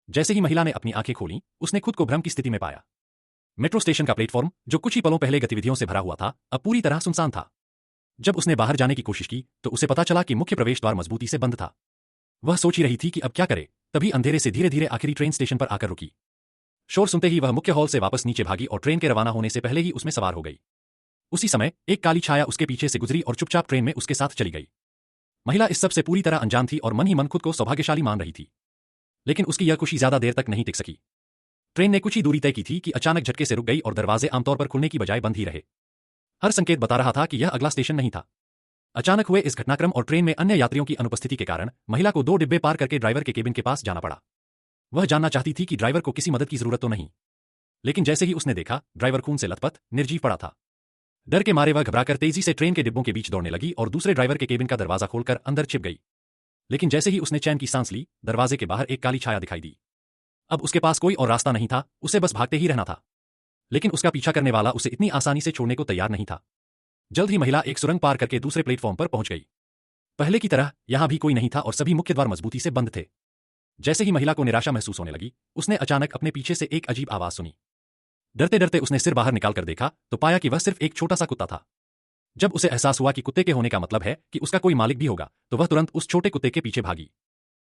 जैसे ही महिला ने अपनी आंखें खोलीं, उसने खुद को भ्रम की स्थिति में पाया। मेट्रो स्टेशन का प्लेटफॉर्म, जो कुछ ही पलों पहले गतिविधियों से भरा हुआ था, अब पूरी तरह सुनसान था। जब उसने बाहर जाने की कोशिश की, तो उसे पता चला कि मुख्य प्रवेश द्वार मजबूती से बंद था। वह सोच ही रही थी कि अब क्या करे, तभी अंधेरे से धीरे धीरे आखिरी ट्रेन स्टेशन पर आकर रुकी। शोर सुनते ही वह मुख्य हॉल से वापस नीचे भागी और ट्रेन के रवाना होने से पहले ही उसमें सवार हो गई। उसी समय एक काली छाया उसके पीछे से गुजरी और चुपचाप ट्रेन में उसके साथ चली गई। महिला इस सब से पूरी तरह अनजान थी और मन ही मन खुद को सौभाग्यशाली मान रही थी। लेकिन उसकी यह खुशी ज्यादा देर तक नहीं टिक सकी। ट्रेन ने कुछ ही दूरी तय की थी कि अचानक झटके से रुक गई और दरवाजे आमतौर पर खुलने की बजाय बंद ही रहे। हर संकेत बता रहा था कि यह अगला स्टेशन नहीं था। अचानक हुए इस घटनाक्रम और ट्रेन में अन्य यात्रियों की अनुपस्थिति के कारण महिला को 2 डिब्बे पार करके ड्राइवर के केबिन के पास जाना पड़ा। वह जानना चाहती थी कि ड्राइवर को किसी मदद की जरूरत तो नहीं। लेकिन जैसे ही उसने देखा, ड्राइवर खून से लथपथ, निर्जीव पड़ा था। डर के मारे वह घबराकर तेजी से ट्रेन के डिब्बों के बीच दौड़ने लगी और दूसरे ड्राइवर के केबिन का दरवाजा खोलकर अंदर छिप गई। लेकिन जैसे ही उसने चैन की सांस ली, दरवाजे के बाहर एक काली छाया दिखाई दी। अब उसके पास कोई और रास्ता नहीं था, उसे बस भागते ही रहना था। लेकिन उसका पीछा करने वाला उसे इतनी आसानी से छोड़ने को तैयार नहीं था। जल्द ही महिला एक सुरंग पार करके दूसरे प्लेटफॉर्म पर पहुंच गई। पहले की तरह यहां भी कोई नहीं था और सभी मुख्य द्वार मजबूती से बंद थे। जैसे ही महिला को निराशा महसूस होने लगी, उसने अचानक अपने पीछे से एक अजीब आवाज सुनी। डरते डरते उसने सिर बाहर निकालकर देखा तो पाया कि वह सिर्फ एक छोटा सा कुत्ता था। जब उसे एहसास हुआ कि कुत्ते के होने का मतलब है कि उसका कोई मालिक भी होगा, तो वह तुरंत उस छोटे कुत्ते के पीछे भागी।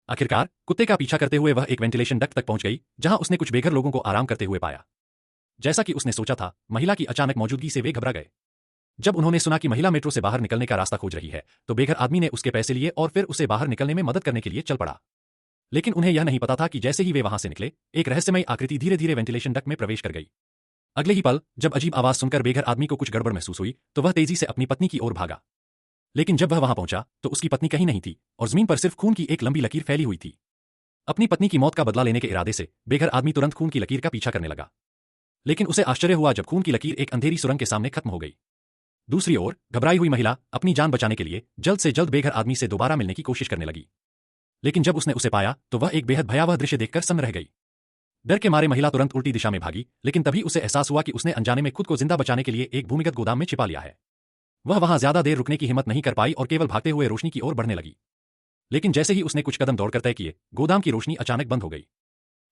आखिरकार कुत्ते का पीछा करते हुए वह एक वेंटिलेशन डक्ट तक पहुंच गई, जहां उसने कुछ बेघर लोगों को आराम करते हुए पाया। जैसा कि उसने सोचा था, महिला की अचानक मौजूदगी से वे घबरा गए। जब उन्होंने सुना कि महिला मेट्रो से बाहर निकलने का रास्ता खोज रही है, तो बेघर आदमी ने उसके पैसे लिए और फिर उसे बाहर निकलने में मदद करने के लिए चल पड़ा। लेकिन उन्हें यह नहीं पता था कि जैसे ही वे वहां से निकले, एक रहस्यमयी आकृति धीरे धीरे वेंटिलेशन डक्ट में प्रवेश कर गई। अगले ही पल, जब अजीब आवाज सुनकर बेघर आदमी को कुछ गड़बड़ महसूस हुई, तो वह तेजी से अपनी पत्नी की ओर भागा। लेकिन जब वह वहां पहुंचा, तो उसकी पत्नी कहीं नहीं थी और जमीन पर सिर्फ खून की एक लंबी लकीर फैली हुई थी। अपनी पत्नी की मौत का बदला लेने के इरादे से बेघर आदमी तुरंत खून की लकीर का पीछा करने लगा। लेकिन उसे आश्चर्य हुआ जब खून की लकीर एक अंधेरी सुरंग के सामने खत्म हो गई। दूसरी ओर घबराई हुई महिला अपनी जान बचाने के लिए जल्द से जल्द बेघर आदमी से दोबारा मिलने की कोशिश करने लगी। लेकिन जब उसने उसे पाया, तो वह एक बेहद भयावह दृश्य देखकर सन्न रह गई। डर के मारे महिला तुरंत उल्टी दिशा में भागी, लेकिन तभी उसे एहसास हुआ कि उसने अनजाने में खुद को जिंदा बचाने के लिए एक भूमिगत गोदाम में छिपा लिया है। वह वहां ज्यादा देर रुकने की हिम्मत नहीं कर पाई और केवल भागते हुए रोशनी की ओर बढ़ने लगी। लेकिन जैसे ही उसने कुछ कदम दौड़कर तय किए, गोदाम की रोशनी अचानक बंद हो गई।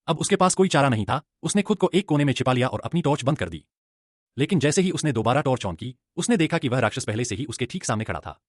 अब उसके पास कोई चारा नहीं था, उसने खुद को एक कोने में छिपा लिया और अपनी टॉर्च बंद कर दी। लेकिन जैसे ही उसने दोबारा टॉर्च ऑन की, उसने देखा कि वह राक्षस पहले से ही उसके ठीक सामने खड़ा था।